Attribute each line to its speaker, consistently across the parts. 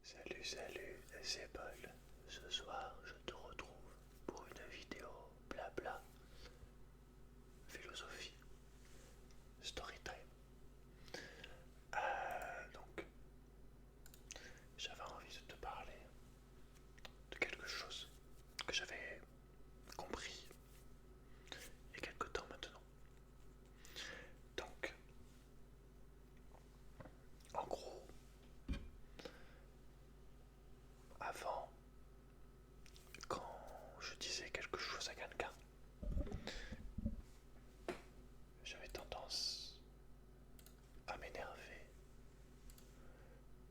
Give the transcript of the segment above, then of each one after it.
Speaker 1: Salut, c'est Paul. Ce soir, je te retrouve pour une vidéo blabla, philosophie, story time. Donc, j'avais envie de te parler de quelque chose que j'avais compris il y a quelque temps maintenant. Donc, en gros, avant, quand je disais quelque chose à quelqu'un, j'avais tendance à m'énerver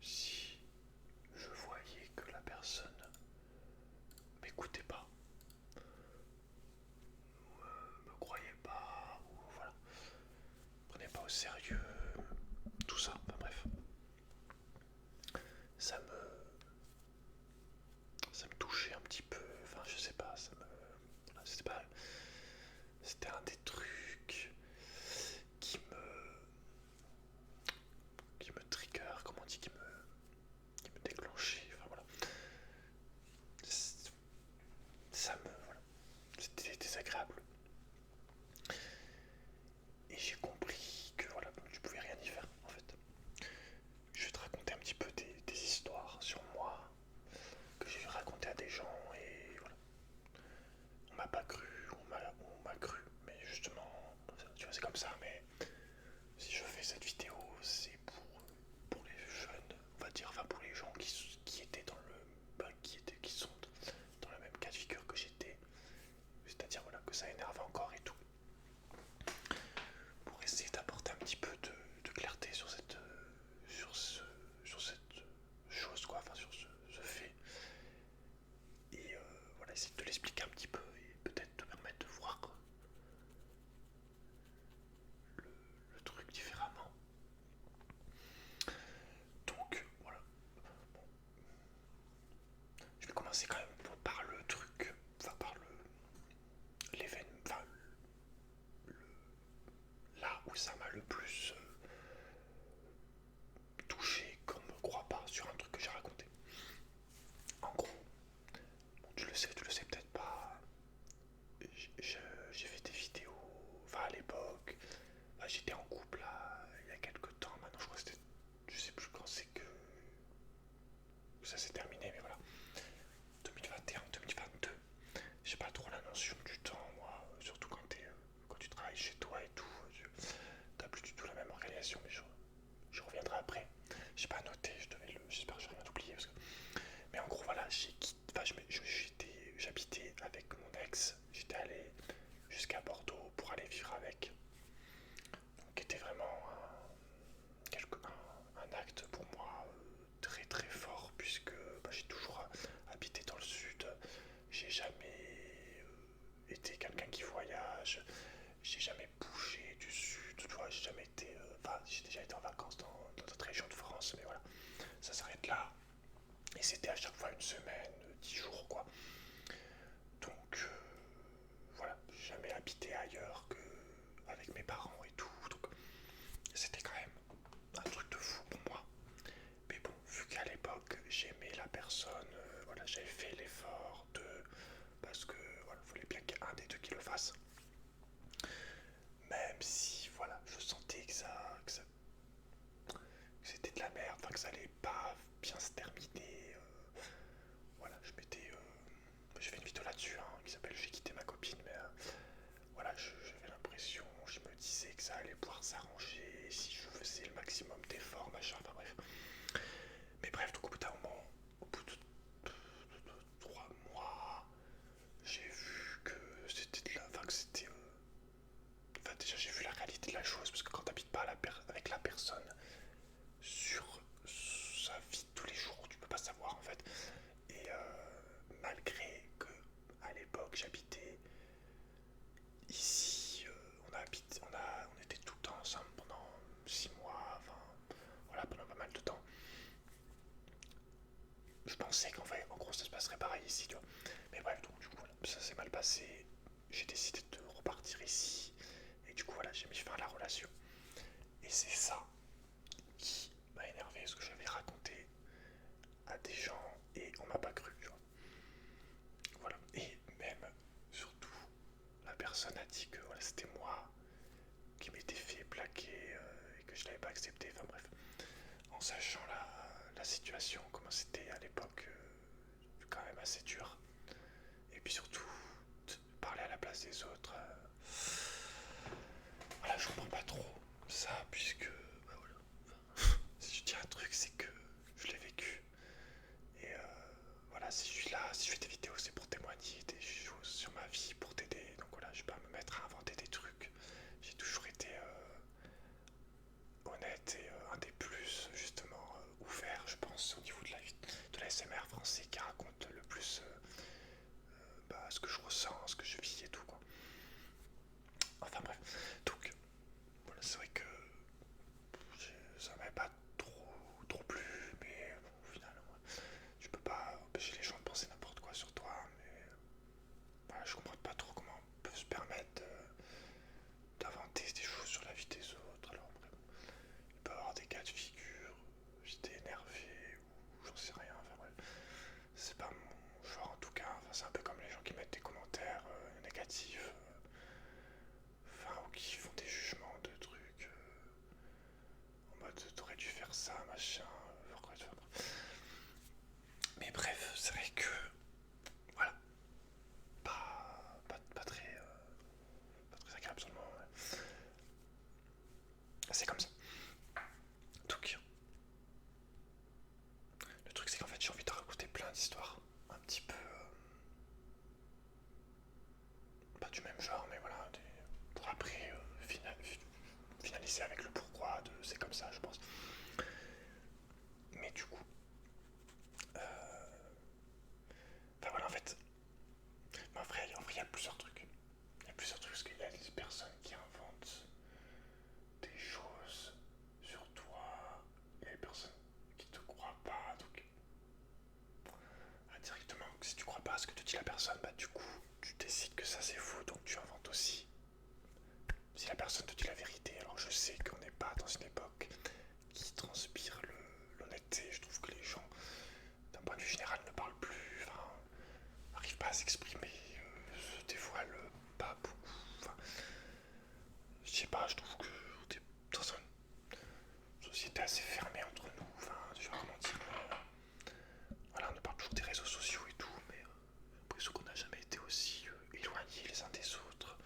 Speaker 1: si je voyais que la personne m'écoutait pas, me croyait pas, ou voilà, prenait pas au sérieux, tout ça, enfin bref. Ça me, ça me touchait un petit peu, enfin je sais pas, voilà, c'était un des trucs qui me trigger, comment on dit, qui me déclenchait, enfin voilà. Voilà, c'était désagréable. Et j'ai compris que voilà, je pouvais rien y faire en fait. Je vais te raconter un petit peu des histoires sur moi que j'ai raconter à des gens et voilà. On m'a pas cru, on m'a cru, mais justement, tu vois, c'est comme ça. Mais si je fais cette vidéo, c'est pour les jeunes, on va dire, enfin pour les gens qui étaient dans le, qui sont dans le même cas de figure que j'étais, c'est-à-dire voilà que ça énerve encore et tout, pour essayer d'apporter un petit peu de clarté sur cette chose quoi, enfin sur ce fait. Et voilà, essayer de te l'expliquer un petit peu et peut-être te permettre de voir le truc différemment. Donc voilà, bon, je vais commencer quand même par le truc, enfin par l'événement, enfin là où ça m'a le plus touché, qu'on me croit pas sur un truc que j'ai raconté. En gros, bon, tu le sais peut-être pas, j'ai fait des vidéos, enfin à l'époque, enfin, j'étais en couple là, il y a quelques temps maintenant, je crois que c'était, je sais plus quand c'est que ça s'est terminé, mais voilà, 2021, 2022, j'ai pas trop la notion du temps, moi, surtout quand tu travailles chez toi et tout, t'as plus du tout la même organisation, mais je reviendrai après. J'ai pas noté, j'espère que j'ai rien oublié, mais en gros, voilà, enfin, j'habitais avec mon ex, j'étais allé jusqu'à Bordeaux pour aller vivre avec, donc qui était vraiment un acte pour moi très très fort, puisque bah, j'ai toujours habité dans le sud, j'ai jamais été quelqu'un qui voyage, j'ai jamais bougé du sud, tu vois, j'ai jamais été, enfin j'ai déjà été en vacances dans d'autres régions de France, mais voilà, ça s'arrête là, et c'était à chaque fois une semaine, 10 jours quoi, donc voilà, j'ai jamais habité ailleurs que avec mes parents et tout, donc c'était quand même un truc de fou pour moi. Mais bon, vu qu'à l'époque j'aimais la personne, voilà, j'avais fait l'effort parce que voilà, il fallait bien qu'il y ait un des deux qui le fasse. Même si voilà, je sentais que c'était de la merde, enfin que ça allait pas bien se terminer. Voilà, j'ai fait une vidéo là-dessus hein, qui s'appelle J'ai quitté ma copine, mais voilà, j'avais l'impression, je me disais que ça allait pouvoir s'arranger si je faisais le maximum d'efforts, machin, enfin bref. Mais bref, donc au bout d'un moment, au bout de 3 mois, j'ai vu que c'était de la. Enfin, que c'était. Enfin, déjà, j'ai vu la réalité de la chose, parce que quand t'habites pas avec la personne sur sa vie de tous les jours, tu peux pas savoir en fait. Et malgré que à l'époque j'habitais ici, on était tout le temps ensemble pendant 6 mois, enfin voilà, pendant pas mal de temps. Je pensais qu'en fait, en gros, ça se passerait pareil ici, tu vois. Mais bref, donc du coup, voilà, ça s'est mal passé. J'ai décidé de repartir ici. Et du coup, voilà, j'ai mis fin à la relation. Et c'est ça qui m'a énervé, ce que j'avais raconté à des gens et on m'a pas cru, tu vois. Voilà. Et même, surtout, la personne a dit que voilà, c'était moi qui m'était fait plaquer et que je l'avais pas accepté. Enfin bref, en sachant la situation, comment c'était à l'époque, quand même assez dur. Et puis surtout, parler à la place des autres. Voilà, je comprends pas trop ça, puisque bah voilà. Enfin, si je dis un truc, c'est que je l'ai vécu. Et voilà, si je suis là, si je fais des vidéos, c'est pour témoigner des choses sur ma vie, pour t'aider. Donc voilà, je vais pas me mettre à inventer des trucs. J'ai toujours été honnête et un des plus justement ouvert, je pense, au niveau de de la SMR français qui raconte le plus ce que je ressens, ce que je vis et tout quoi. Enfin bref, donc voilà, c'est vrai que ça m'avait pas trop plu, mais bon, au final, tu peux pas empêcher les gens de penser n'importe quoi sur toi, mais voilà, je comprends pas trop comment on peut se permettre d'inventer des choses sur la vie des autres. Alors après, il peut y avoir des cas de figure, j'étais énervé ou j'en sais rien, enfin bref, c'est pas mon genre en tout cas, enfin, c'est un peu comme les gens qui mettent des commentaires négatifs, enfin, ou qui font des jugements de trucs en mode t'aurais dû faire ça, machin, pourquoi tu vois. Mais bref, c'est vrai que voilà, pas très agréable sur le moment. Ouais. C'est comme ça. Donc, le truc c'est qu'en fait j'ai envie de raconter plein d'histoires, un petit peu, pas du même genre, mais voilà, pour après finaliser avec le pourquoi de c'est comme ça, je pense. Mais du coup, enfin voilà, en fait, en vrai, il y a plusieurs trucs. Il y a plusieurs trucs parce qu'il y a des personnes qui inventent des choses sur toi, il y a des personnes qui te croient pas, donc directement, si tu crois pas à ce que te dit la personne, bah du coup, tu décides que ça c'est faux, donc tu inventes aussi. Si la personne te dit la vérité, alors je sais qu'on n'est pas dans une époque qui transpire l'honnêteté, je trouve que les gens, d'un point de vue général, ne parlent plus, enfin, n'arrivent pas à s'exprimer, se dévoilent pas beaucoup, enfin, je sais pas, je trouve que on est dans une société assez fermée entre nous, enfin, je sais pas comment dire, voilà, on parle toujours des réseaux sociaux et tout, mais j'ai l'impression qu'on n'a jamais été aussi éloignés les uns des autres.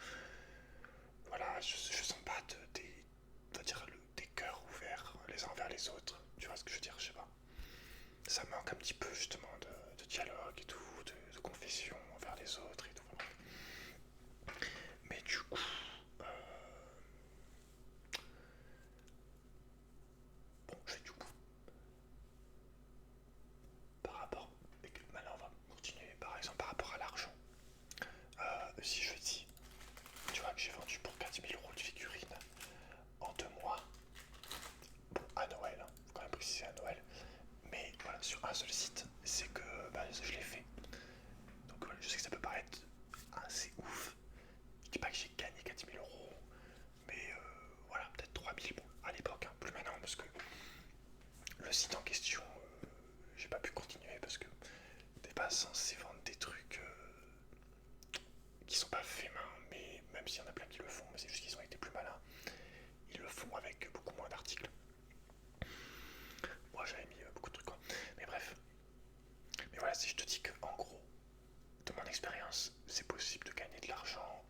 Speaker 1: Voilà, je sens pas on va dire, des cœurs ouverts les uns vers les autres, tu vois ce que je veux dire, je sais pas. Ça manque un petit peu justement de dialogue et tout, de confession envers les autres et tout. Mais du coup, euh, bon, je vais du coup, par rapport, et que maintenant on va continuer par exemple par rapport à l'argent. Si je dis, tu vois que j'ai vendu pour 4 000 € de figurines en 2 mois, bon à Noël, hein, faut quand même préciser à Noël, mais voilà, sur un seul site, c'est que je l'ai fait. Donc voilà, je sais que ça peut paraître assez ouf. Je dis pas que j'ai gagné 4 000 €, mais voilà, peut-être 3 000 bon, à l'époque, hein, plus maintenant, parce que le site en question, j'ai pas pu continuer parce que t'es pas censé vendre des trucs qui sont pas faits main, mais même s'il y en a plein qui le font, mais c'est juste qu'ils ont été plus malins, ils le font avec beaucoup moins d'articles. Moi j'avais mis beaucoup de trucs quoi. Mais bref. Mais voilà, si je te dis que en gros, de mon expérience, c'est possible de gagner de l'argent,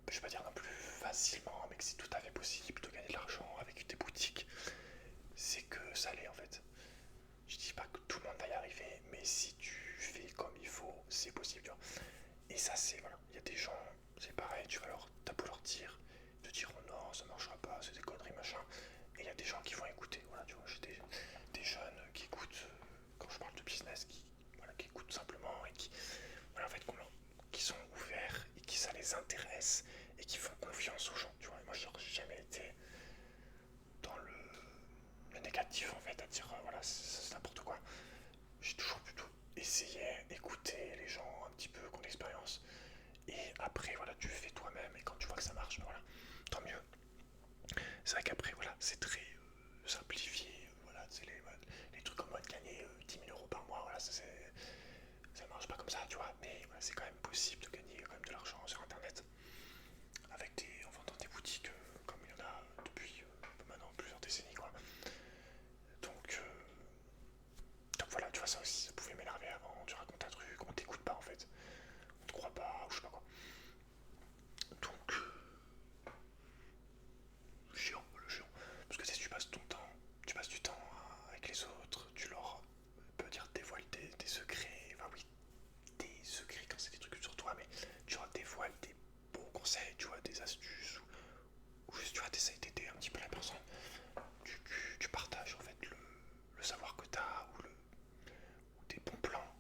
Speaker 1: je vais pas dire non plus facilement, mais que c'est tout à fait possible de gagner de l'argent avec des boutiques, c'est que ça l'est en fait. Je dis pas que tout le monde va y arriver, mais si tu fais comme il faut, c'est possible. Tu vois. Et ça, c'est voilà, il y a des gens, c'est pareil, t'as beau leur dire, ils te diront non, ça marchera pas, c'est des conneries machin. Et il y a des gens qui vont écouter. Voilà, tu vois, j'ai des jeunes qui écoutent quand je parle de business, qui écoutent simplement et qui, voilà, en fait, qui sont ouverts et qui ça les intéresse et qui font confiance aux gens. Tu vois, et moi, j'ai jamais été dans le négatif en fait, à dire voilà, c'est n'importe quoi. J'ai toujours plutôt essayé, écouter les gens un petit peu qui ont l'expérience. Et après, voilà, tu fais toi-même et quand tu vois que ça marche, voilà, tant mieux. C'est vrai qu'après, voilà, c'est très simplifié. Voilà, c'est les trucs en comme ça, tu vois, mais voilà, c'est quand même possible de gagner quand même de l'argent sur internet en vendant des boutiques comme il y en a depuis maintenant plusieurs décennies quoi. Donc, euh, donc voilà, tu vois, ça aussi, ça pouvait m'énerver avant, tu racontes un truc, on t'écoute pas en fait, on te croit pas, ou je sais pas quoi. Donc, chiant, le chiant. Parce que si tu passes ton temps, tu passes du temps avec les autres, tu leur peux dire dévoile des secrets, enfin oui, des secrets quand c'est des trucs sur toi, mais tu leur dévoiles des bons conseils, tu vois, des astuces, ou juste tu vois, t'essayes d'aider un petit peu la personne. Tu partages en fait le savoir que t'as, ou des bons plans,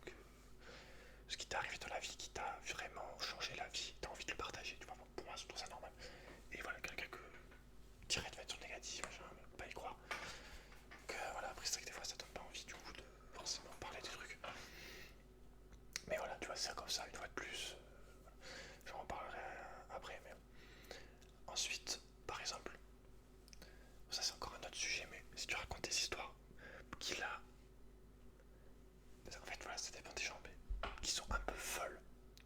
Speaker 1: ce qui t'est arrivé dans la vie, qui t'a vraiment changé la vie, t'as envie de le partager, tu vois, pour moi je trouve ça normal. Et voilà, quelqu'un que direct va être sur le négatif, machin, pas y croire. Donc voilà, après c'est vrai que des fois ça donne pas envie du coup de forcément parler des trucs. Mais voilà, tu vois, c'est comme ça, une fois de plus. J'en reparlerai après, mais ensuite, par exemple, ça c'est encore un autre sujet, mais si tu racontes des histoires qu'il a, en fait voilà, ça dépend des gens, mais qui sont un peu folles,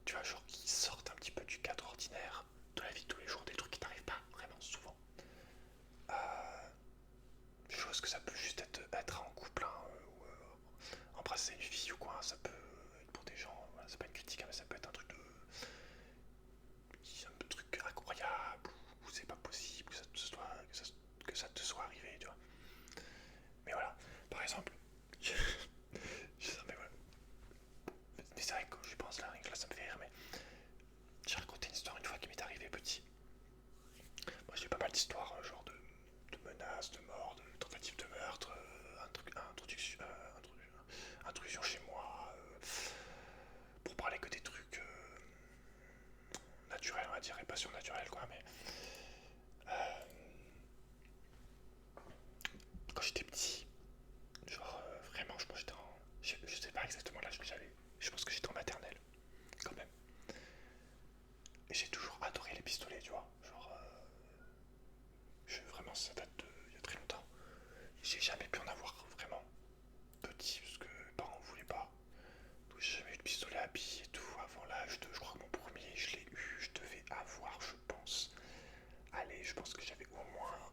Speaker 1: tu vois, genre qui sortent un petit peu du cadre ordinaire de la vie de tous les jours, des trucs qui t'arrivent pas vraiment souvent. Chose que ça peut juste être en couple, hein, ou embrasser une fille ou quoi, ça peut être pour des gens, voilà, c'est pas une critique, hein, mais ça peut être un truc un truc incroyable, ou c'est pas possible que ça te soit arrivé, tu vois. Mais voilà, par exemple, mais voilà. Mais c'est vrai que quand j'y pense là, rien que là ça me fait rire, mais j'ai raconté une histoire une fois qui m'est arrivée petit. Moi j'ai pas mal d'histoires, genre de menaces, de morts, de tentatives de meurtre, intrusion chez moi, pour parler que des trucs naturels, on va dire, et pas surnaturels, quoi. Mais quand j'étais petit, genre vraiment, je pense que j'étais en. Je sais pas exactement l'âge que j'avais, je pense que j'étais en maternelle, quand même. Et j'ai toujours adoré les pistolets, tu vois. Genre, vraiment, ça date il y a très longtemps. J'ai jamais pu en avoir vraiment petit, parce que mes parents voulaient pas. Donc j'ai jamais eu de pistolet à billes et tout. Avant l'âge de, je crois que mon premier, je l'ai eu, je devais avoir, je pense. Allez, je pense que j'avais au moins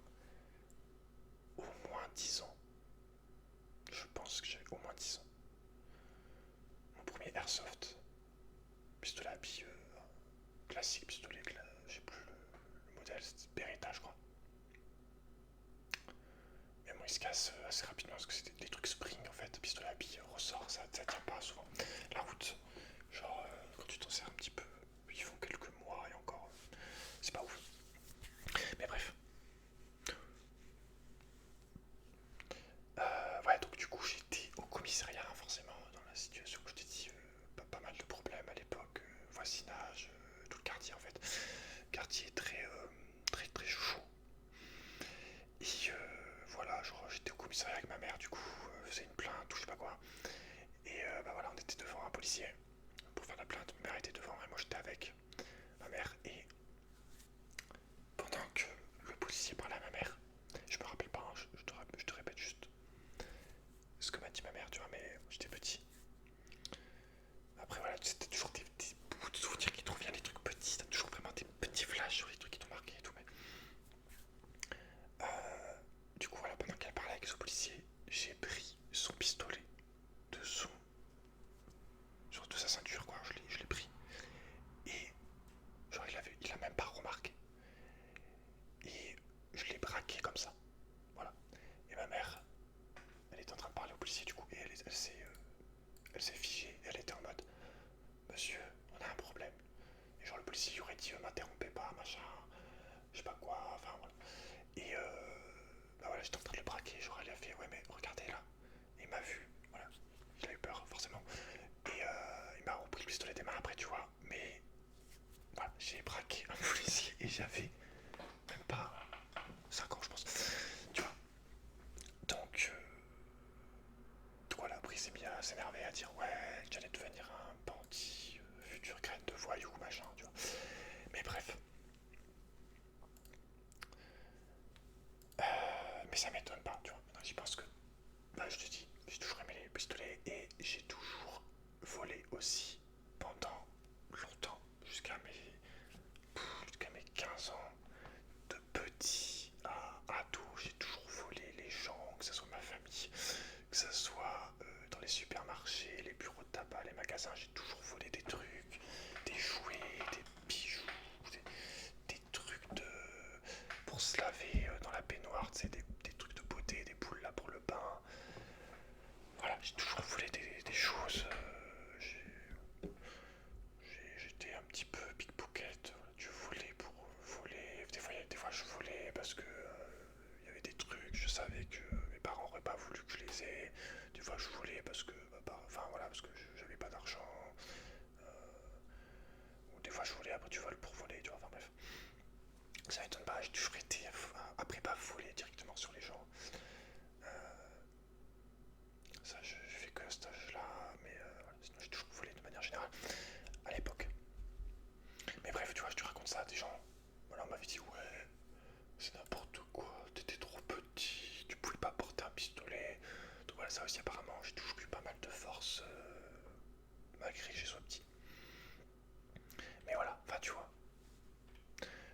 Speaker 1: 10 ans. Je pense que j'avais au moins 10 ans. Mon premier airsoft, pistolet à billes classique, j'ai plus le modèle, c'était Beretta, je crois. Mais bon, il se casse assez rapidement parce que c'est des trucs spring en fait. Pistolet à billes, ressort, ça tient pas souvent. La route, genre quand tu t'en sers un petit peu, ils font quelques mois et encore, c'est pas ouf. Mais bref. Ouais, donc du coup j'étais au commissariat, hein, forcément, dans la situation que je t'ai dit, pas mal de problèmes à l'époque, voisinage, tout le quartier en fait. Quartier très très chaud. Et voilà, genre j'étais au commissariat avec ma mère, du coup, faisait une plainte ou je sais pas quoi. Et bah voilà, on était devant un policier pour faire la plainte. Ma mère était devant et moi j'étais avec ma mère. Et pendant que le policier parlait à ma mère, je me rappelle pas, hein, je te répète juste ce que m'a dit ma mère, tu vois, mais j'étais petit. Après voilà, c'était toujours des bouts de souvenirs qui te reviennent, des trucs petits, t'as toujours vraiment des petits flashs sur les trucs qui t'ont marqué et tout. Mais du coup voilà, pendant qu'elle parlait avec ce policier, j'ai pris son pistolet de son de sa ceinture, quoi, je l'ai pris. Et genre il a même pas remarqué. Et je l'ai braqué comme ça. Voilà. Et ma mère, elle était en train de parler au policier du coup, et elle s'est figée, elle était en mode monsieur, on a un problème. Et genre le policier lui aurait dit m'interrompez pas, machin, je sais pas quoi, enfin voilà. Et bah voilà, j'étais en train de le braquer, genre elle a fait ouais mais regardez là. Et il m'a vu, voilà. Il a eu peur forcément. Et il m'a repris le pistolet des mains après, tu vois. Mais voilà, j'ai braqué un policier et j'avais même pas 5 ans je pense. Tu vois. Donc voilà, après il s'est mis à s'énerver, à dire ouais, que j'allais devenir un bandit, futur graine de voyou, machin, tu vois. Mais bref. Mais ça m'étonne pas, tu vois. Maintenant j'y pense que, bah je te dis, j'ai toujours aimé les pistolets et j'ai toujours volé aussi petit peu pickpocket, voilà, du voler pour voler. Des fois je volais parce que il y avait des trucs, je savais que mes parents n'auraient pas voulu que je les ai. Des fois je volais parce que, enfin voilà, parce que j'avais pas d'argent. Ou des fois je volais, après tu voles pour voler, tu vois, enfin bref. Ça m'étonne pas, j'ai toujours été, après pas voler directement sur les gens. Ça, je fais que à cet âge-là, mais voilà, sinon j'ai toujours volé de manière générale à l'époque. Mais bref, tu vois, je te raconte ça à des gens. Voilà, on m'avait dit, ouais, c'est n'importe quoi, t'étais trop petit, tu pouvais pas porter un pistolet. Donc voilà, ça aussi, apparemment, j'ai toujours eu pas mal de force, malgré que je sois petit. Mais voilà, enfin, tu vois,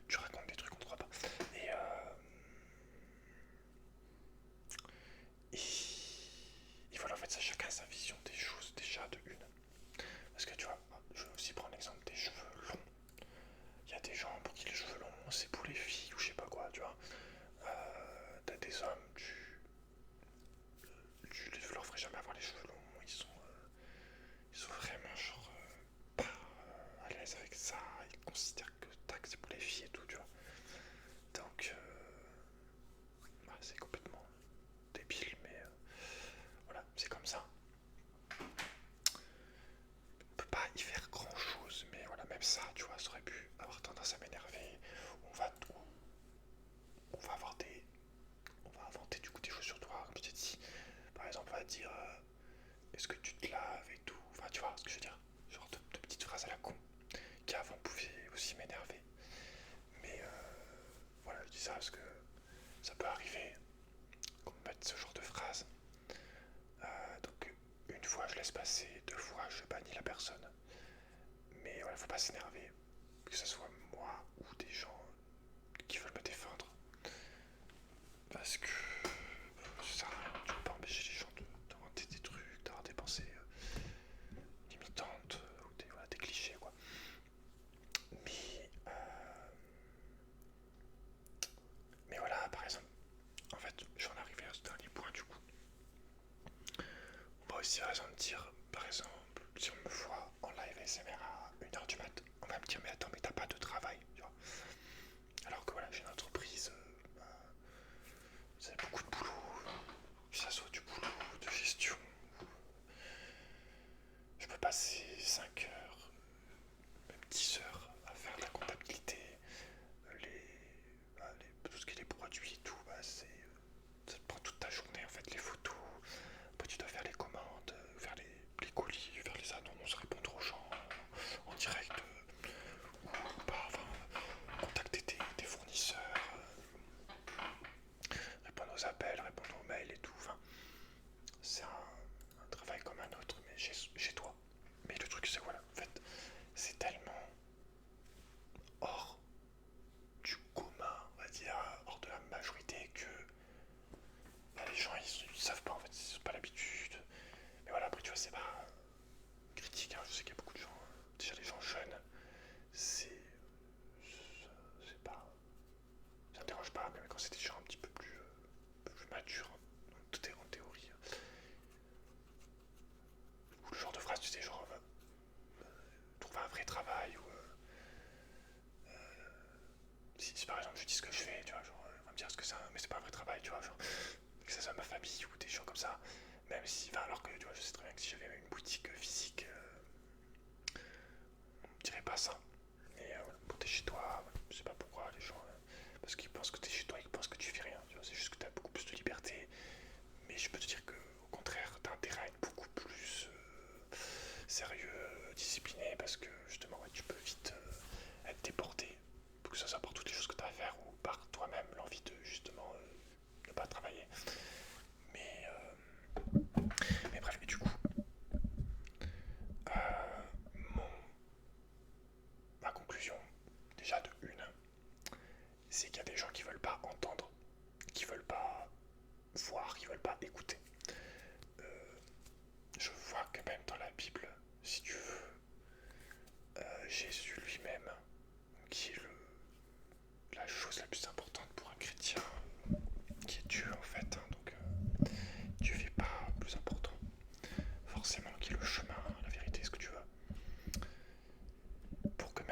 Speaker 1: tu racontes des trucs qu'on ne croit pas. Et, et voilà, en fait, ça, chacun a sa vision des choses, déjà, de une. Parce que tu vois, je vais aussi prendre l'exemple des cheveux longs. Il y a des gens pour qui les cheveux longs, c'est pour les filles ou je sais pas quoi, tu vois. T'as des hommes, tu leur ferais jamais avoir les cheveux longs, ils sont vraiment genre pas à l'aise avec ça, ils considèrent que tac c'est pour les filles et tout, tu vois. Donc bah, c'est complètement débile, mais voilà, c'est comme ça. On peut pas y faire grand chose, mais voilà, même ça, tu vois, ça aurait pu avoir tendance à m'énerver. On va tout, on va avoir des, on va inventer du coup des choses sur toi, comme je t'ai dit. Par exemple, on va dire est-ce que tu te laves et tout. Enfin, tu vois ce que je veux dire. Genre de petites phrases à la con qui avant pouvaient aussi m'énerver. Mais voilà, je dis ça parce que ça peut arriver qu'on me mette ce genre de phrases. Donc, une fois je laisse passer, deux fois je bannis la personne. Mais voilà, faut pas s'énerver. Que ce soit moi ou des gens qui veulent me défendre. Parce que ça sert à rien. Tu peux pas empêcher les gens d'inventer des trucs, d'avoir des pensées limitantes ou voilà, des clichés, quoi. Mais, mais voilà, par exemple, en fait, j'en arrivais à ce dernier point du coup. On va aussi raison de dire, par exemple, si on me voit en live ASMR à 1h du mat, on va me dire mais attends mais t'as pas de travail, tu vois. Alors que voilà, j'ai une entreprise, c'est beaucoup de boulot, que ça soit du boulot, de gestion. Je peux passer 5 heures, même 10 heures à faire de la comptabilité, tout ce qui est les produits et tout, ça te prend toute ta journée en fait, les photos. Après tu dois faire les commandes, faire les colis, faire les annonces, répondre aux gens en direct ou pas, enfin, contacter tes fournisseurs, répondre aux appels, répondre aux mails et tout. Enfin, c'est un travail comme un autre, mais chez toi. Mais le truc c'est voilà, en fait, c'est tellement hors du commun, on va dire, hors de la majorité que bah, les gens ils savent pas en fait, ils n'ont pas l'habitude. Mais voilà, après tu vois, c'est pas critique, hein. Je sais qu'il y a beaucoup de gens, déjà les gens jeunes, c'est c'est pas, ça me dérange pas, même quand c'est des gens un petit peu plus matures, tout est en théorie. Ou le genre de phrase, tu sais, genre trouver un vrai travail, ou si par exemple je dis ce que je fais, tu vois, genre, on va me dire ce que c'est, mais c'est pas un vrai travail, tu vois, genre, que ça soit ma famille ou des gens comme ça, même si, enfin, alors que, tu vois, je sais très bien que si j'avais une boutique physique, on me dirait pas ça. Mais voilà, pour t'es chez toi, voilà, je sais pas pourquoi les gens, parce qu'ils pensent que t'es chez toi, ils pensent que tu fais rien, tu vois, c'est juste que t'as beaucoup plus de liberté. Mais je peux te dire que, au contraire, t'as intérêt à être beaucoup plus sérieux, discipliné, parce que justement, ouais, tu peux vite être déporté, que ce soit par toutes les choses que tu as à faire ou par toi-même l'envie de justement ne pas travailler. Mais, mais bref, et du coup, mon, ma conclusion, déjà de une, c'est qu'il y a des gens qui veulent pas entendre, qui veulent pas voir, qui veulent pas écouter. Je vois que même dans la Bible, si tu veux, Jésus lui-même, qui est la chose la plus importante pour un chrétien, qui est Dieu en fait, hein, donc Dieu fait pas plus important, forcément qui est le chemin, la vérité, ce que tu veux, pour que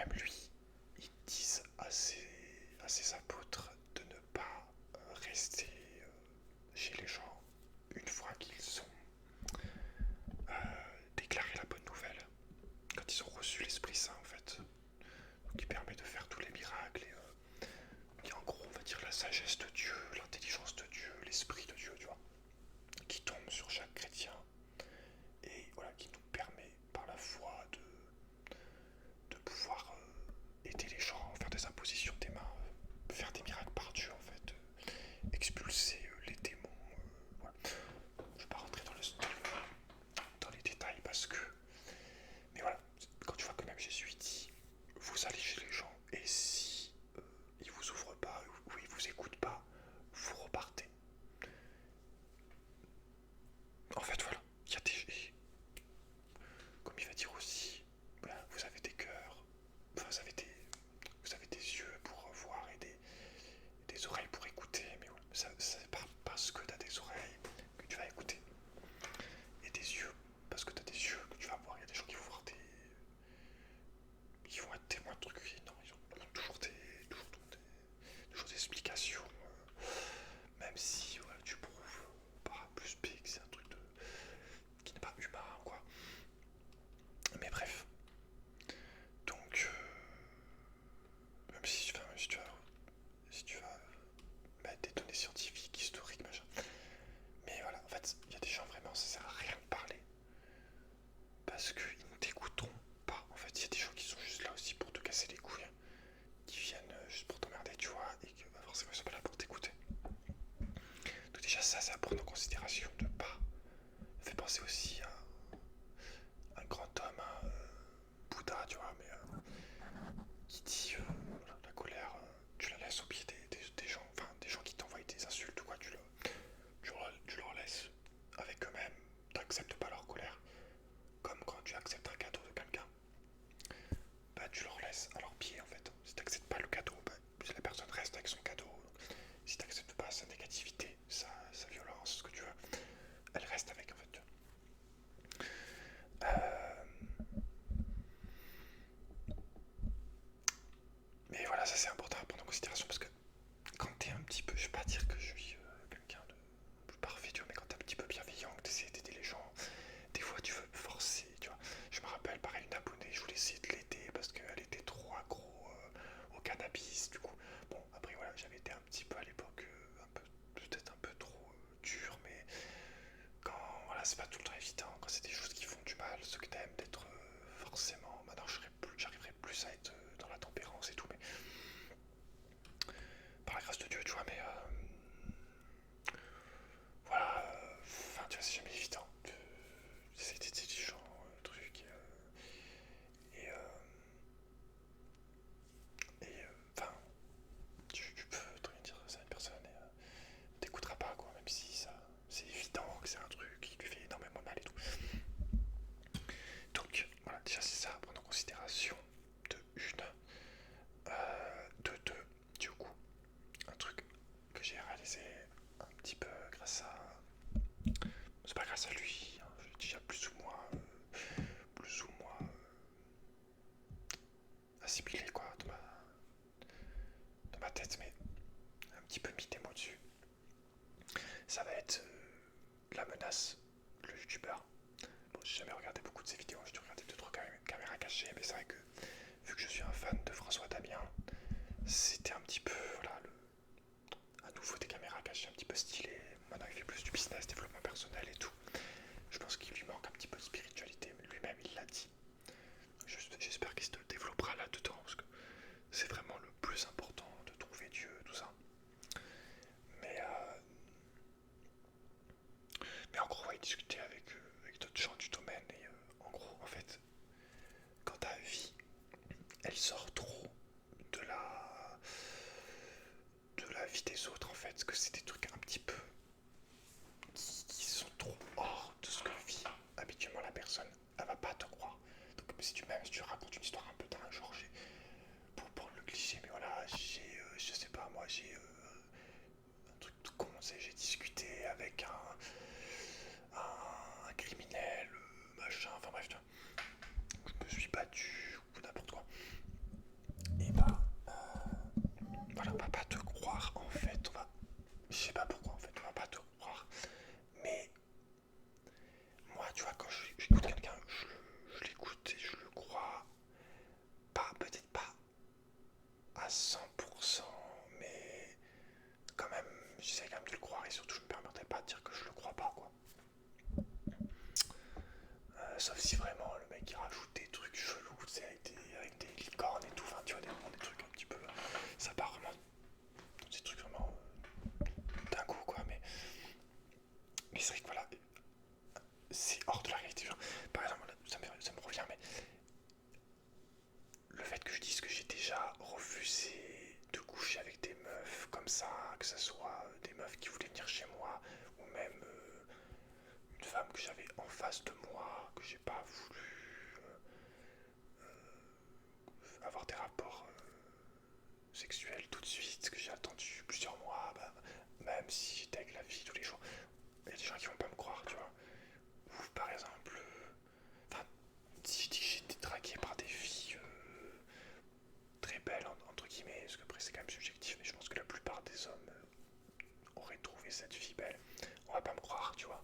Speaker 1: ça c'est important à prendre en considération parce que quand t'es un petit peu, je vais pas dire que je suis quelqu'un de plus parfait, tu vois, mais quand t'es un petit peu bienveillant, que t'essaies d'aider les gens, des fois tu veux me forcer, tu vois. Je me rappelle, pareil, une abonnée, je voulais essayer de l'aider parce qu'elle était trop accro au cannabis, du coup. Bon, après voilà, j'avais été un petit peu à l'époque, peut-être un peu trop dur, mais quand, voilà, c'est pas tout le temps évident, quand c'est des choses qui font du mal, ceux que t'aimes, d'être forcément, maintenant j'arriverai plus à être dans la tempérance et tout, mais par la grâce de Dieu, tu vois, mais voilà, enfin, tu vois, c'est jamais évident. J'essaie d'aider les gens, trucs, enfin, tu peux très bien dire ça à une personne et t'écoutera pas, quoi, même si ça, c'est évident que c'est un truc qui lui fait énormément de mal et tout. Donc, voilà, déjà, c'est ça à prendre en considération de une. De deux, du coup, un truc que j'ai réalisé un petit peu grâce à. C'est pas grâce à lui, hein, j'ai déjà plus ou moins assimilé quoi dans ma tête, mais un petit peu mis des mots dessus. Ça va être la menace, le youtubeur. Bon, j'ai jamais regardé beaucoup de ses vidéos, j'ai dû regarder 2-3 caméras cachées, mais c'est vrai que vu que je suis un fan de François Damien, c'était un petit peu voilà, à nouveau des caméras cachées un petit peu stylées. Maintenant il fait plus du business, développement personnel et tout. Je pense qu'il lui manque un petit peu de spiritualité, mais lui-même il l'a dit. J'espère qu'il se développera là-dedans, parce que c'est vraiment le plus important de trouver Dieu, tout ça. Mais, mais en gros, il discutait avec d'autres gens du domaine, et en gros, en fait, quand ta vie, elle sort trop de la vie des autres, en fait, que c'est des trucs un petit peu qui sont trop hors de ce que vit habituellement la personne, elle va pas te croire. Donc si tu racontes une histoire un peu dingue, genre pour prendre le cliché, mais voilà, je sais pas, moi j'ai un truc tout con, j'ai discuté avec un criminel, machin, enfin bref, tu vois, je me suis battu ou n'importe quoi. Et bah, voilà, on va pas te croire en fait, je sais pas pourquoi en fait, on va pas te croire, mais moi, tu vois, quand j'écoute quelqu'un, je l'écoute et je le crois, pas, peut-être pas à 100%, mais quand même, j'essaie quand même de le croire et surtout, je me permettrai pas de dire que je le crois pas, quoi. Sauf si vraiment le mec il rajoute des trucs chelous, tu sais, avec des licornes et tout, enfin, tu vois, des trucs un petit peu. Ça part vraiment. Des trucs vraiment d'un coup, quoi, mais c'est vrai que voilà, c'est hors de la réalité. Genre, par exemple, ça me revient, mais le fait que je dise que j'ai déjà refusé de coucher avec des meufs comme ça, que ce soit des meufs qui voulaient venir chez moi, ou même une femme que j'avais en face de moi, que j'ai pas voulu avoir des rapports sexuels tout de suite, que j'ai attendu plusieurs mois, bah, même si j'étais avec la fille tous les jours, il y a des gens qui vont pas me croire, tu vois. Ou par exemple, enfin, si je dis que j'ai été dragué par des filles très belles, entre guillemets, parce que après c'est quand même subjectif, mais je pense que la plupart des hommes auraient trouvé cette fille belle, on va pas me croire, tu vois.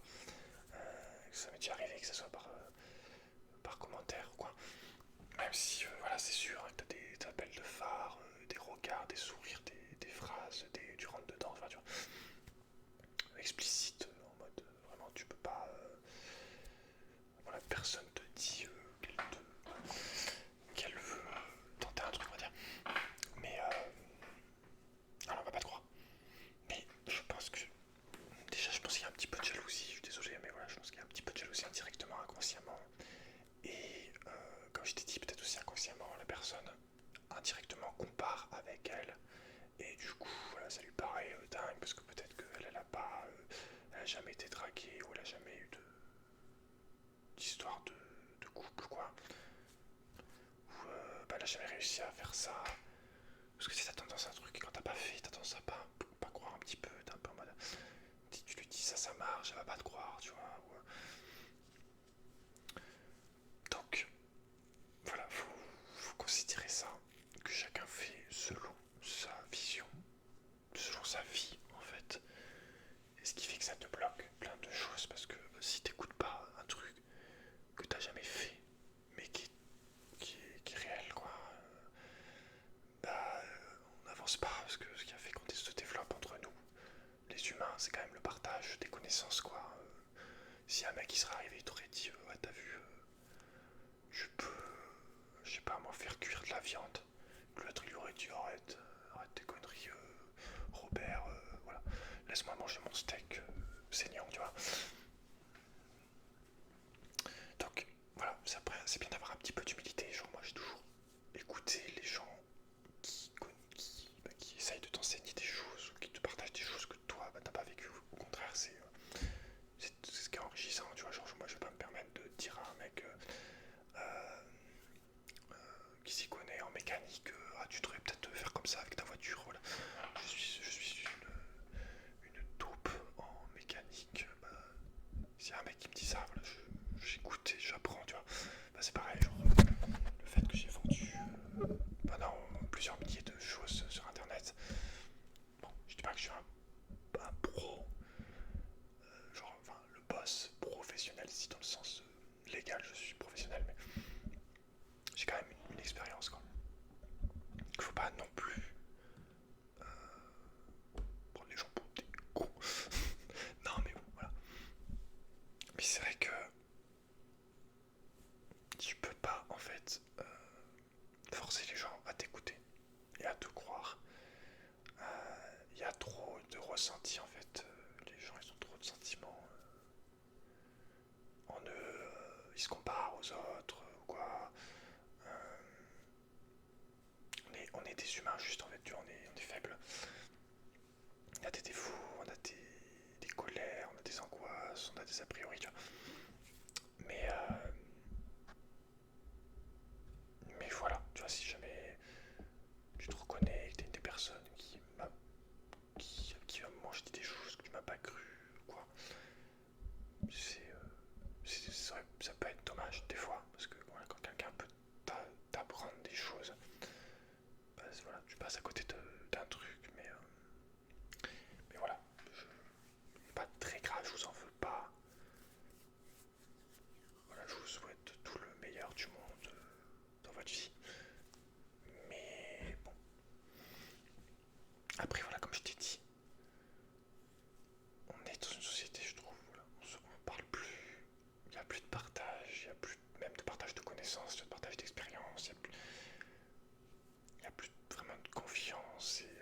Speaker 1: Ça m'est déjà arrivé que ce soit par commentaire ou quoi. Même si, voilà, c'est sûr hein, que t'as des appels de phare, des regards, des sourires, des phrases, du rentre dedans, enfin tu vois, explicite, en mode vraiment tu peux pas. Voilà, personne te dit qu'elle veut tenter un truc, on va dire. Mais alors on va pas te croire. Mais je pense que déjà je pense qu'il y a un petit peu de jalousie, je suis désolé, mais voilà, je pense qu'il y a un petit peu de jalousie indirectement, inconsciemment. Et comme je t'ai dit, peut-être aussi inconsciemment, la personne indirectement compare avec elle. Et du coup, voilà, ça lui paraît dingue parce que peut-être qu'elle elle a pas, elle a jamais été draguée ou elle a jamais eu d'histoire de couple, quoi. Ou bah, elle a jamais réussi à faire ça. Parce que si t'as tendance à un truc et quand t'as pas fait, t'as tendance à pas croire un petit peu. T'es un peu en mode, si tu lui dis ça marche, elle va pas te croire, tu vois. Donc, voilà, faut considérer ça, que chacun fait selon pense pas, parce que ce qui a fait qu'on se développe entre nous, les humains, c'est quand même le partage des connaissances, quoi. Si un mec qui serait arrivé, il t'aurait dit, ouais, t'as vu, tu peux, je sais pas moi, faire cuire de la viande. L'autre, il aurait dit, arrête tes conneries, Robert, voilà, laisse-moi manger mon steak saignant, tu vois. Donc, voilà, c'est bien d'avoir un petit peu d'humilité. Genre, moi, j'ai toujours écouté les gens qui essayent de t'enseigner des choses, ou qui te partagent des choses que toi, t'as pas vécu. Au contraire, c'est ce qui est enrichissant, tu vois. Genre, moi, je vais pas me permettre de dire à un mec qui s'y connaît en mécanique, ah, tu devrais peut-être faire comme ça avec ta voiture, voilà. Je suis une taupe en mécanique. Bah, s'il y a un mec qui me dit ça, voilà, j'écoute et j'apprends, tu vois. Bah, c'est pareil, genre, le fait que j'ai vendu pendant plusieurs milliers de choses sur internet. Bon, je dis pas que je suis un pro, genre, enfin, le boss professionnel, ici dans le sens légal, je suis professionnel, mais j'ai quand même une expérience, quoi. Il faut pas non plus prendre les gens pour des cons. Non, mais bon, voilà. Mais c'est vrai que tu peux pas, en fait, forcer les gens à t'écouter et à te croire. Il y a trop de ressentis, en fait. Les gens, ils ont trop de sentiments en eux. Ils se comparent aux autres, ou quoi. Euh, on est des humains, juste, en fait. On est faibles. On a des défauts, on a des colères, on a des angoisses, on a des a priori, tu vois. Mais, mais voilà, tu vois, si jamais tu te reconnais, que t'es une des personnes qui va me manger des choses que tu m'as pas cru, quoi, ça peut être dommage des fois, parce que voilà, quand quelqu'un peut t'apprendre des choses, bah, voilà, tu passes à côté d'un truc, mais voilà, pas très grave, je vous en veux pas. Voilà, je vous souhaite tout le meilleur du monde dans votre vie. Mais bon, après voilà, comme je t'ai dit, on est dans une société, je trouve, voilà, on parle plus, il n'y a plus de partage, il n'y a plus même de partage de connaissances, de partage d'expérience, il y a plus vraiment de confiance et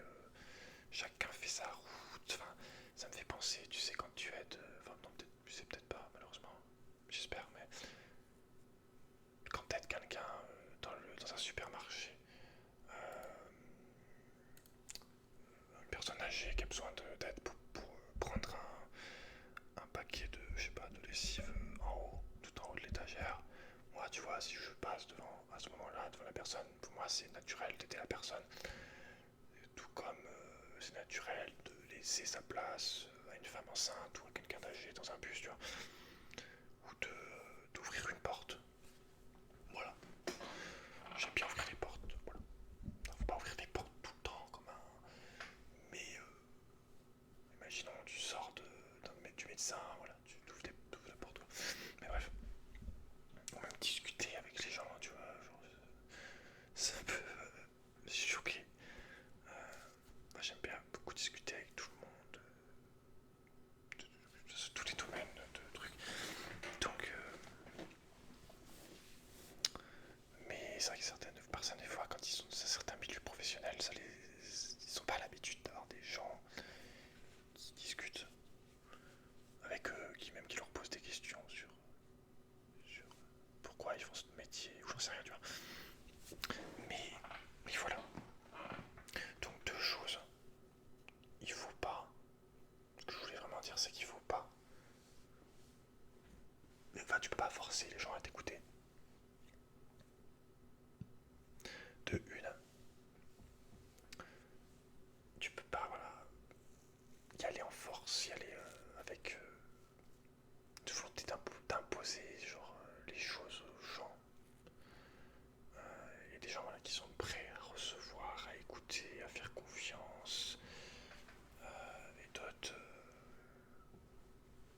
Speaker 1: chacun fait sa route. Enfin, ça me fait penser, tu sais, quand tu aides, enfin non, peut-être, tu sais peut-être pas, malheureusement, j'espère, mais quand tu aides quelqu'un dans un supermarché, une personne âgée qui a besoin d'aide pour prendre un paquet de, je sais pas, de lessive en haut, tout en haut de l'étagère. Moi, tu vois, si je passe devant, à ce moment-là, devant la personne, pour moi, c'est naturel d'aider la personne. Tout comme c'est naturel de laisser sa place à une femme enceinte ou à quelqu'un d'âgé dans un bus, tu vois. Ou d'ouvrir une porte. Voilà. J'aime bien ouvrir les portes. Voilà. Faut pas ouvrir des portes tout le temps comme un. Mais imaginons tu sors du médecin, voilà, tu ouvres la porte. Mais bref. Ou même discuter avec les gens, tu vois, genre, ça peut choquer. Moi j'aime bien beaucoup discuter avec tout le monde, de tous les domaines de trucs. Donc, mais c'est vrai que certaines personnes, des fois, quand ils sont dans certains milieux professionnels, ils n'ont pas l'habitude d'avoir des gens qui discutent avec eux, qui leur posent des questions sur pourquoi ils font ce métier, ou j'en sais rien, tu vois. Mais, mais voilà. Donc deux choses. Il faut pas. Ce que je voulais vraiment dire, c'est qu'il faut pas. Enfin, tu peux pas forcer les gens à t'écouter. De une, tu peux pas, voilà, y aller en force, y aller avec de volonté d'imposer genre les choses aux gens. Il y a des gens voilà, qui sont prêts à recevoir, à écouter, à faire confiance, et d'autres,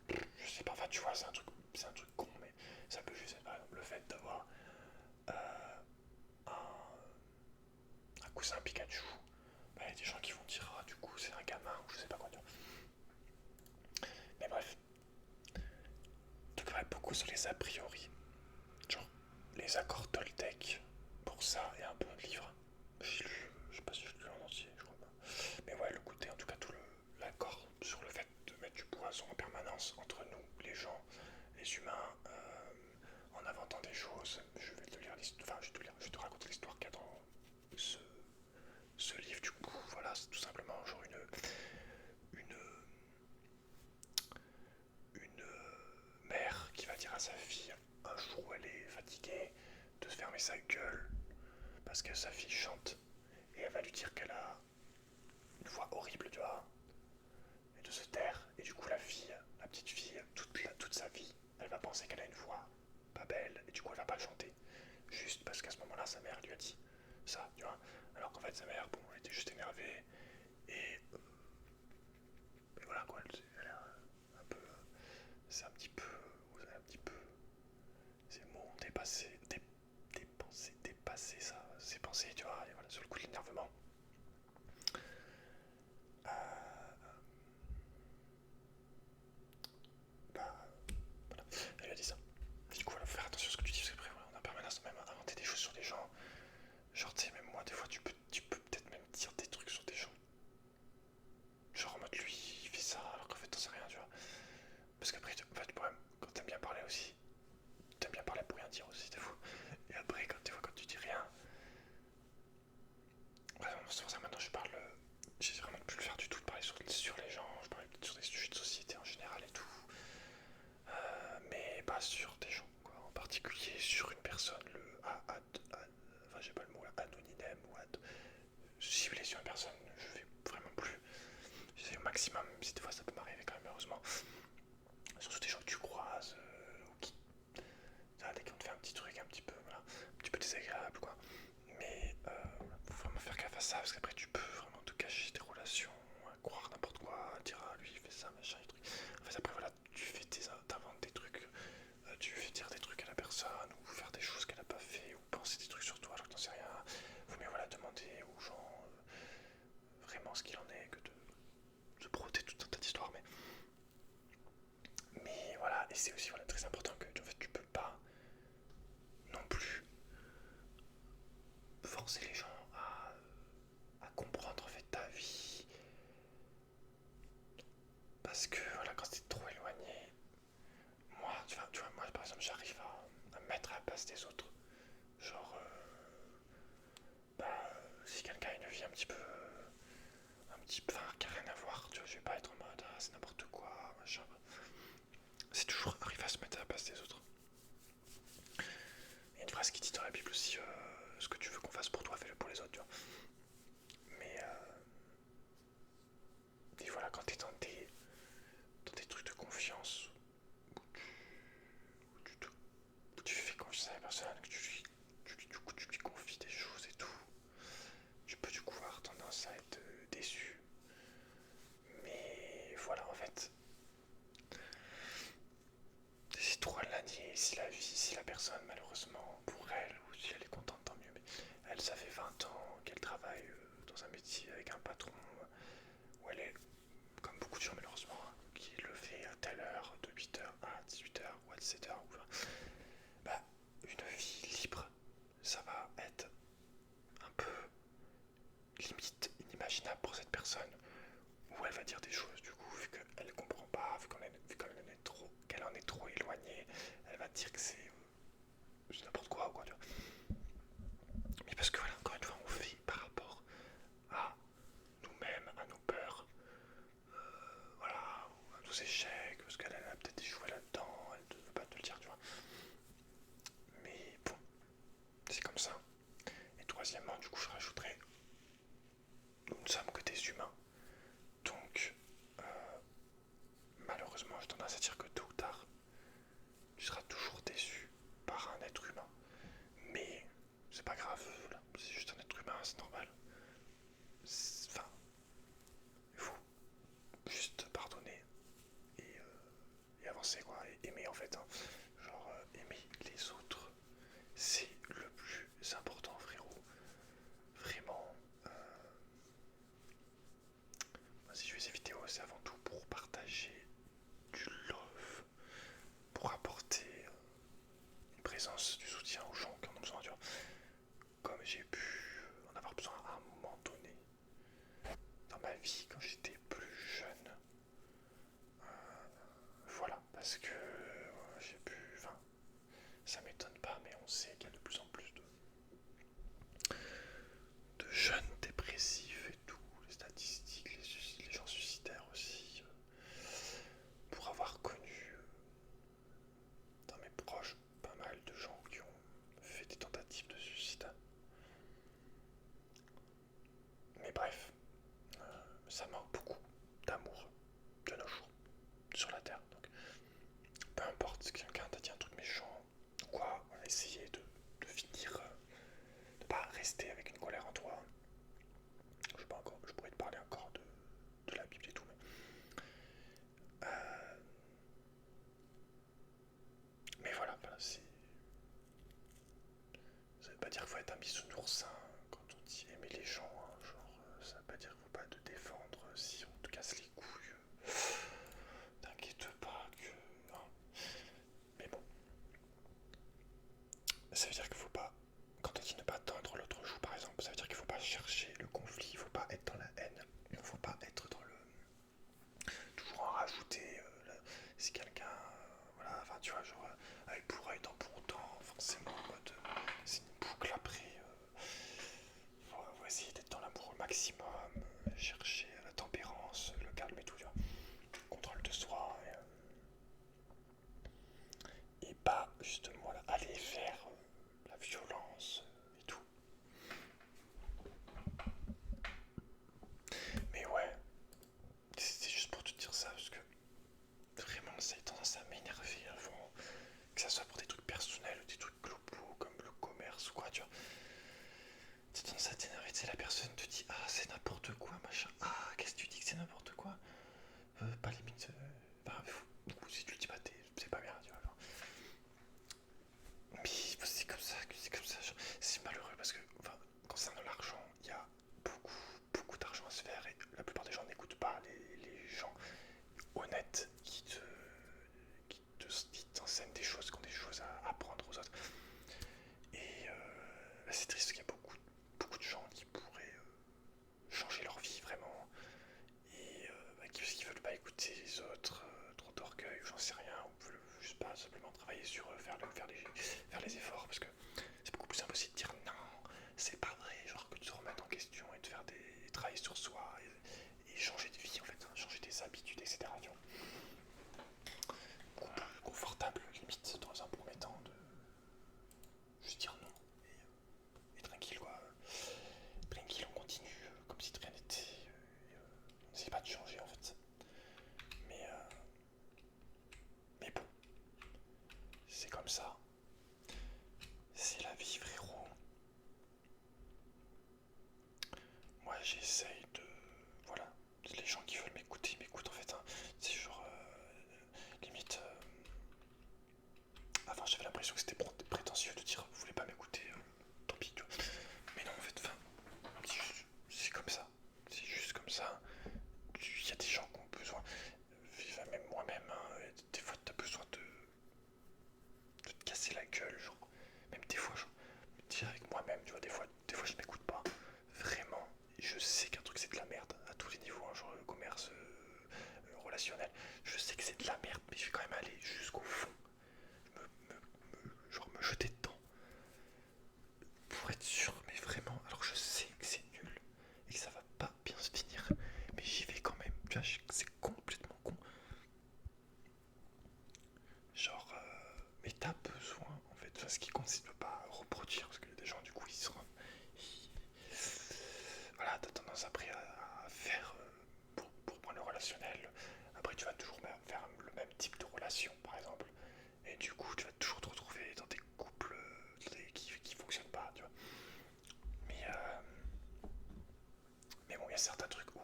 Speaker 1: je sais pas, enfin tu vois, c'est un truc con, mais ça peut juste être par exemple le fait d'avoir un cousin Pikachu. bah, y a des gens qui vont dire, ah, du coup, c'est un gamin, ou je sais pas quoi, tu vois. Mais bref. Donc, ouais, beaucoup sur les a priori. Genre, les accords Toltec, pour ça, et un bon livre. J'ai lu, je sais pas si je l'ai lu en entier, je crois pas. Mais ouais, le côté, en tout cas, tout l'accord sur le fait de mettre du poison en permanence entre nous, les gens, les humains, en inventant des choses. Je vais te lire l'histoire, enfin, je vais te raconter l'histoire qu'il y a dans ce, ce livre. Du coup, voilà, c'est tout simplement genre une, une mère qui va dire à sa fille un jour où elle est fatiguée de se fermer sa gueule parce que sa fille chante et elle va lui dire qu'elle a une voix horrible, tu vois, et de se taire. Et du coup, la fille, la petite fille, toute sa vie, elle va penser qu'elle a une voix pas belle et du coup, elle va pas chanter. Juste parce qu'à ce moment-là, sa mère lui a dit ça, tu vois. Alors qu'en fait, sa mère, bon, elle était juste énervée et, voilà quoi, elle a un peu, c'est un petit peu, ces mots ont dépassé ça, ses pensées, tu vois, et voilà, sur le coup de l'énervement. Euh, bah, voilà, elle lui a dit ça. Et du coup, voilà, faut faire attention à ce que tu dis, parce qu'après, voilà, on a permanence même inventé des choses sur des gens. Genre, tu sais, même moi, des fois, tu peux peut-être même dire des trucs sur des gens. Genre, en mode, lui, il fait ça, alors qu'en fait, t'en sais rien, tu vois. Parce qu'après, en fait, le problème, quand t'aimes bien parler aussi, t'aimes bien parler pour rien dire aussi, des fois. Et après, des fois, quand tu dis rien, ouais, c'est pour ça maintenant je parle. J'ai vraiment plus le faire du tout de parler sur les gens, je parle sur des sujets de société en général et tout. Mais pas sur des gens, quoi. En particulier sur une personne, enfin j'ai pas le mot là, anonyme ou ad. Cibler sur une personne, je fais vraiment plus. J'essaie au maximum, même si des fois ça peut m'arriver quand même, heureusement. Surtout des gens que tu croises, ou qui. Ça, dès qu'on te fait un petit truc un petit peu, voilà, un petit peu désagréable, quoi. Mais faut vraiment faire gaffe à ça parce qu'après tu peux vraiment te cacher tes relations, croire n'importe quoi, dire ah lui il fait ça, machin, et truc. En fait après voilà, t'inventes des trucs, tu fais dire des trucs à la personne ou faire des choses qu'elle a pas fait ou penser des trucs sur toi alors que t'en sais rien. Faut mieux voilà demander aux gens vraiment ce qu'il en est que de broder tout un tas d'histoires. Mais voilà, et c'est aussi voilà, très important que en fait, tu peux pas non plus forcer les gens à comprendre en fait ta vie. Parce que voilà, quand t'es trop éloigné, moi, tu vois, moi par exemple, j'arrive à me mettre à la place des autres. Genre, si quelqu'un a une vie enfin, qui a rien à voir, tu vois, je vais pas être en mode, ah, c'est n'importe quoi, machin. C'est toujours arriver à se mettre à la place des autres. Il y a une phrase qui dit dans la Bible aussi, ce que tu veux qu'on fasse pour toi, fais-le pour les autres, tu vois. Mais, et voilà, quand t'es dans des trucs de confiance, où tu fais confiance à la personne, que du coup, tu lui confies des choses et tout, tu peux du coup avoir tendance à être déçu. Mais voilà, en fait, c'est trop à l'année. Si la personne, malheureusement, pour elle, ou si elle est contente, tant mieux. Mais elle, ça fait 20 ans qu'elle travaille dans un métier avec un patron où elle est, comme beaucoup de gens, malheureusement, hein, qui le fait à telle heure, de 8h à 18h ou à 17h. Bah, une vie libre, ça va être un peu limite inimaginable pour cette personne où elle va dire des choses du coup vu qu'elle comprend pas, qu'elle en est trop éloignée, elle va dire que c'est n'importe quoi ou quoi tu vois. Mais parce que voilà, encore une fois, on fait par rapport à nous-mêmes, à nos peurs, voilà, à nos échecs, parce qu'elle a peut-être échoué là-dedans, elle ne veut pas te le dire, tu vois. Mais bon, c'est comme ça. Et troisièmement, du coup, je rajouterais, nous ne sommes que des humains. Donc, euh, malheureusement, j'ai tendance à dire que tôt ou tard, tu seras toujours déçu par un être humain. Mais bisounours, hein, quand on dit aimer les gens, hein, genre, ça veut pas dire qu'il faut pas te défendre si on te casse les couilles. T'inquiète pas que. Hein. Mais bon, ça veut dire qu'il faut pas. Quand on dit ne pas tendre l'autre joue, par exemple, ça veut dire qu'il faut pas chercher le conflit, il faut pas être dans la haine, il faut pas être dans le. Toujours en rajouter. Si quelqu'un. Voilà, enfin, tu vois, genre, œil pour œil, dent pour dent, forcément, en mode. C'est une boucle après. Faut essayer d'être dans l'amour au maximum, chercher la tempérance, le calme et tout, tu vois. Contrôle de soi et pas justement voilà, aller vers la violence et tout. Mais ouais, c'était juste pour te dire ça parce que vraiment ça a tendance à m'énerver avant, que ça soit pour des trucs personnels ou des trucs globaux comme le commerce ou quoi, tu vois. C'est tendance à t'énerver, tu sais, la personne te dit ah c'est n'importe quoi machin, ah qu'est-ce que tu dis que c'est n'importe quoi, pas limite, enfin, si tu le dis pas c'est pas bien, tu vois. Genre. Mais c'est comme ça, c'est malheureux parce que enfin, concernant l'argent, il y a beaucoup d'argent à se faire et la plupart des gens n'écoutent pas les gens honnêtes qui t'enseignent des choses, qui ont des choses à apprendre aux autres. Et c'est triste qu'il y a beaucoup de gens qui pourraient changer leur vie vraiment et qui veulent pas écouter les autres, trop d'orgueil ou j'en sais rien, ou veulent juste pas simplement travailler sur faire les efforts parce que c'est beaucoup plus simple aussi de dire non, c'est pas vrai, genre que de se remettre en question et de faire des travailler sur soi et changer de vie en fait, hein, changer des habitudes, etc. Tu vois. Beaucoup plus confortable limite dans un premier temps de juste dire non et tranquille quoi. Tranquille, on continue comme si de rien n'était. On n'essaie pas de changer en fait. Mais, euh, mais bon, c'est comme ça. C'est la vie frérot. Moi j'essaye de. Voilà. Les gens qui veulent m'écouter, ils m'écoutent en fait. Hein. C'est genre. Limite. Avant j'avais l'impression que c'était prétentieux de dire vous voulez pas m'écouter, tant pis tu vois. Mais non en fait, enfin, c'est comme ça. C'est juste comme ça. Il y a des gens qui ont besoin. Même moi-même, hein, des fois t'as besoin de te casser la gueule, genre. Même des fois, genre, dire avec moi-même, tu vois, des fois je m'écoute pas. Vraiment, je sais qu'un truc c'est de la merde à tous les niveaux, hein, genre le commerce, relationnel. Je sais que c'est de la merde, mais je vais quand même aller jusqu'au fond. Genre me jeter dedans. Pour être sûr, mais vraiment, alors je sais que c'est nul et que ça va pas bien se finir, mais j'y vais quand même. Tu vois, c'est complètement con. Genre, mais t'as besoin en fait. Enfin, ce qui compte, c'est de pas reproduire parce que des gens, du coup, voilà, t'as tendance après à faire pour prendre le relationnel. Après, tu vas toujours faire le même type de relation, par exemple. Et du coup, tu vas toujours te retrouver dans des couples qui fonctionnent pas, tu vois. Mais, euh, mais bon, il y a certains trucs où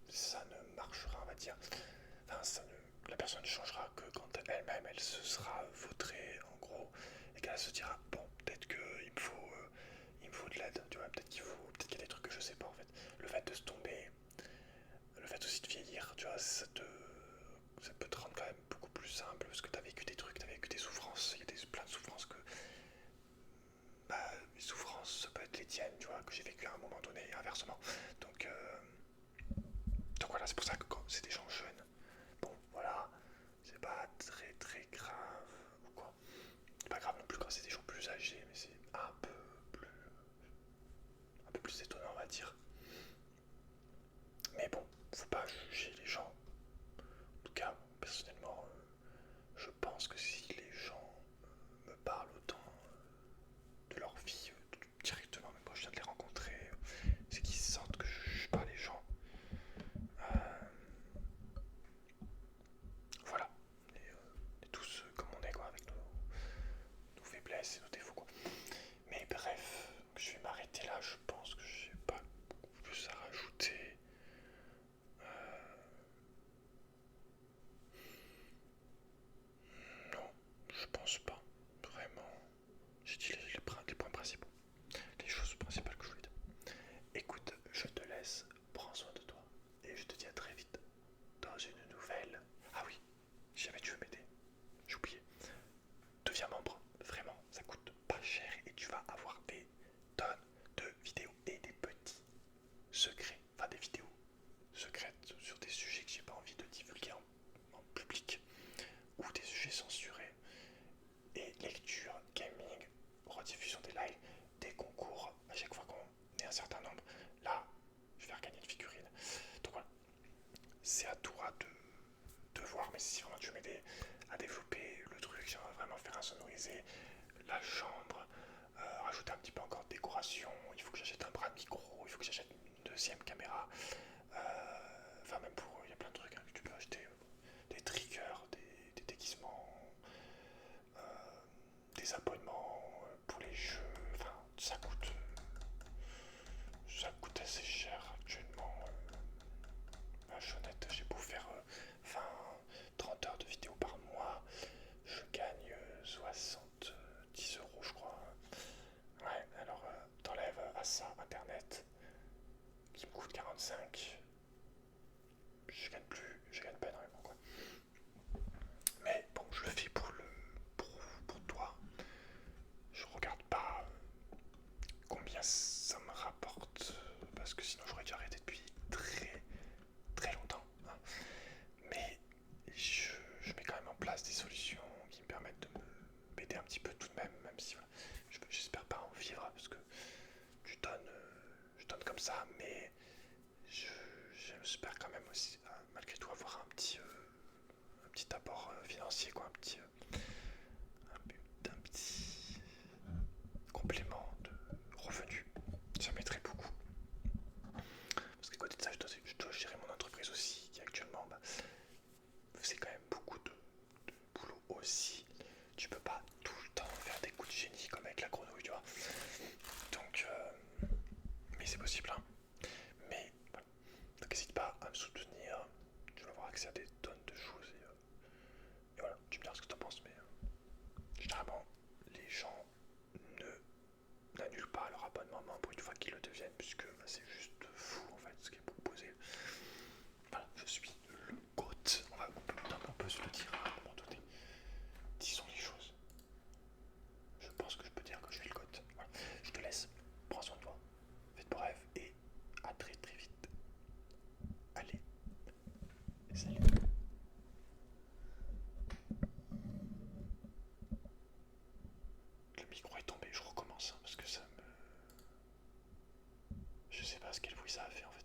Speaker 1: ça ne marchera, on va dire. Enfin, la personne ne changera que quand elle-même, elle se sera vautrée, en gros, et qu'elle se dira, bon, peut-être il me faut de l'aide, tu vois, peut-être qu'il y a des trucs que je sais pas, en fait. Le fait de se tomber, le fait aussi de vieillir, tu vois, ça peut te rendre quand même beaucoup plus simple, parce que t'as vécu des trucs, t'as vécu des souffrances, il y a plein de souffrances que, bah, les souffrances, ça peut être les tiennes, tu vois, que j'ai vécu à un moment donné, et inversement. Donc voilà, c'est pour ça que quand c'est des gens jeunes, bon, voilà, c'est pas très grave ou quoi. C'est pas grave non plus quand c'est des gens plus âgés, mais c'est un peu plus étonnant, on va dire. Mais bon, faut pas juger les gens. En tout cas, personnellement, je pense que si les gens me parlent autant de leur vie directement, même quand je viens de les rencontrer, c'est qu'ils sentent que je juge pas les gens. Euh, voilà. On est tous comme on est, quoi, avec nos faiblesses et nos défauts, quoi. Mais bref, je vais m'arrêter là. Je pense que j'ai pas beaucoup plus à rajouter. si vraiment tu veux m'aider à développer le truc, j'aimerais vraiment faire insonorisé la chambre, rajouter un petit peu encore de décoration, il faut que j'achète un bras de micro, il faut que j'achète une deuxième caméra, enfin même pour, il y a plein de trucs hein, que tu peux acheter, des triggers, des déguisements, euh, des abonnements pour les jeux, enfin ça coûte assez cher actuellement. Chonette, j'ai beau faire 20-30 heures de vidéos par mois, je gagne 70 € je crois. Ouais, alors t'enlèves à ça internet qui me coûte 45, je gagne pas énormément quoi. Mais bon, je le fais pour toi. Je regarde pas combien ça me rapporte parce que sinon j'aurais déjà arrêté depuis très très longtemps. Hein. Mais je mets quand même en place des solutions qui me permettent de m'aider un petit peu tout de même, même si voilà, j'espère pas en vivre parce que je donne comme ça, mais j'espère quand même aussi malgré tout avoir un petit apport financier, quoi, un petit complément de revenus. Ça m'aiderait beaucoup. Parce qu'à côté de ça, je dois gérer mon entreprise aussi, qui actuellement c'est quand même beaucoup de boulot aussi. Tu peux pas tout le temps faire des coups de génie comme avec la grenouille, tu vois. Donc, mais c'est possible, hein. Mais voilà. Donc n'hésite pas à me soutenir. Tu vas avoir accès à des tonnes de choses et voilà. Tu me diras ce que tu en penses, mais généralement, les gens n'annulent pas leur abonnement membre une fois qu'ils le deviennent, puisque c'est juste fou en fait ce qui est proposé. Voilà, je suis le GOAT. On peut se le dire à un moment donné. Disons les choses. Je pense que je peux dire que je suis le GOAT. Voilà. Je te laisse. Prends soin de toi. Fais de beaux rêves et à très très vite. Allez, salut. Le micro est tombé, je recommence hein, parce que ça me... Je sais pas quel bruit ça a fait en fait.